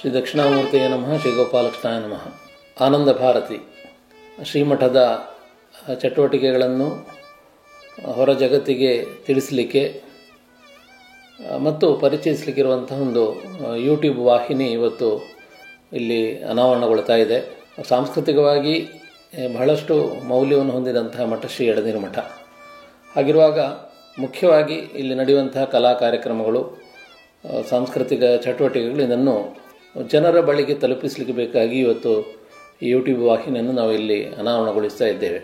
ಶ್ರೀ ದಕ್ಷಿಣಾಮೂರ್ತಿಯೇ ನಮಃ. ಶ್ರೀ ಗೋಪಾಲಕೃಷ್ಣಾಯ ನಮಃ. ಆನಂದ ಭಾರತಿ ಶ್ರೀಮಠದ ಚಟುವಟಿಕೆಗಳನ್ನು ಹೊರ ಜಗತ್ತಿಗೆ ತಿಳಿಸಲಿಕ್ಕೆ ಮತ್ತು ಪರಿಚಯಿಸಲಿಕ್ಕಿರುವಂತಹ ಒಂದು ಯೂಟ್ಯೂಬ್ ವಾಹಿನಿ ಇವತ್ತು ಇಲ್ಲಿ ಅನಾವರಣಗೊಳ್ತಾ ಇದೆ. ಸಾಂಸ್ಕೃತಿಕವಾಗಿ ಬಹಳಷ್ಟು ಮೌಲ್ಯವನ್ನು ಹೊಂದಿದಂತಹ ಮಠ ಶ್ರೀ ಎಳನೀರು ಮಠ. ಹಾಗಿರುವಾಗ ಮುಖ್ಯವಾಗಿ ಇಲ್ಲಿ ನಡೆಯುವಂತಹ ಕಲಾ ಕಾರ್ಯಕ್ರಮಗಳು, ಸಾಂಸ್ಕೃತಿಕ ಚಟುವಟಿಕೆಗಳು ಇದನ್ನು ಜನರ ಬಳಿಗೆ ತಲುಪಿಸಲಿಕ್ಕೆ ಬೇಕಾಗಿ ಇವತ್ತು ಈ ಯೂಟ್ಯೂಬ್ ವಾಹಿನಿಯನ್ನು ನಾವು ಇಲ್ಲಿ ಅನಾವರಣಗೊಳಿಸ್ತಾ ಇದ್ದೇವೆ.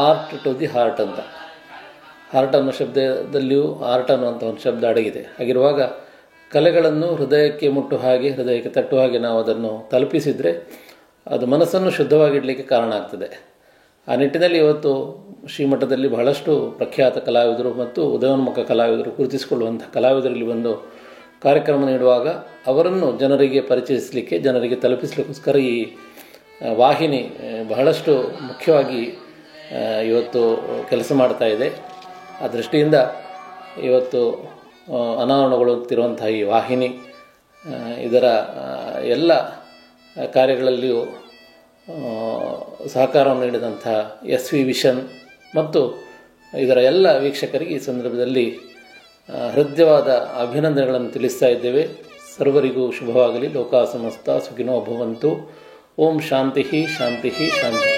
ಆರ್ಟ್ ಟು ದಿ ಹಾರ್ಟ್ ಅಂತ, ಹಾರ್ಟ್ ಅನ್ನೋ ಶಬ್ದದಲ್ಲಿಯೂ ಆರ್ಟ್ ಅನ್ನುವಂಥ ಒಂದು ಶಬ್ದ ಅಡಗಿದೆ. ಹಾಗಿರುವಾಗ ಕಲೆಗಳನ್ನು ಹೃದಯಕ್ಕೆ ಮುಟ್ಟು ಹಾಗೆ, ಹೃದಯಕ್ಕೆ ತಟ್ಟುವ ಹಾಗೆ ನಾವು ಅದನ್ನು ತಲುಪಿಸಿದರೆ ಅದು ಮನಸ್ಸನ್ನು ಶುದ್ಧವಾಗಿಡಲಿಕ್ಕೆ ಕಾರಣ ಆಗ್ತದೆ. ಆ ನಿಟ್ಟಿನಲ್ಲಿ ಇವತ್ತು ಶ್ರೀಮಠದಲ್ಲಿ ಬಹಳಷ್ಟು ಪ್ರಖ್ಯಾತ ಕಲಾವಿದರು ಮತ್ತು ಉದಯೋನ್ಮುಖ ಕಲಾವಿದರು, ಗುರುತಿಸಿಕೊಳ್ಳುವಂಥ ಕಲಾವಿದರಲ್ಲಿ ಒಂದು ಕಾರ್ಯಕ್ರಮ ನೀಡುವಾಗ ಅವರನ್ನು ಜನರಿಗೆ ಪರಿಚಯಿಸಲಿಕ್ಕೆ, ಜನರಿಗೆ ತಲುಪಿಸಲಿಕ್ಕೋಸ್ಕರ ಈ ವಾಹಿನಿ ಬಹಳಷ್ಟು ಮುಖ್ಯವಾಗಿ ಇವತ್ತು ಕೆಲಸ ಮಾಡ್ತಾ ಇದೆ. ಆ ದೃಷ್ಟಿಯಿಂದ ಇವತ್ತು ಅನಾವರಣಗೊಳ್ಳುತ್ತಿರುವಂಥ ಈ ವಾಹಿನಿ ಇದರ ಎಲ್ಲ ಕಾರ್ಯಗಳಲ್ಲಿಯೂ ಸಹಕಾರವನ್ನು ನೀಡಿದಂಥ SV ವಿಷನ್ ಮತ್ತು ಇದರ ಎಲ್ಲ ವೀಕ್ಷಕರಿಗೆ ಈ ಸಂದರ್ಭದಲ್ಲಿ ಹೃದಯವಾದ ಅಭಿನಂದನೆಗಳನ್ನು ತಿಳಿಸ್ತಾ ಇದ್ದೇವೆ. ಸರ್ವರಿಗೂ ಶುಭವಾಗಲಿ. ಲೋಕಾ ಸಮಸ್ತ ಸುಖಿನೋ ಭವಂತು. ಓಂ ಶಾಂತಿ ಶಾಂತಿ ಶಾಂತಿ.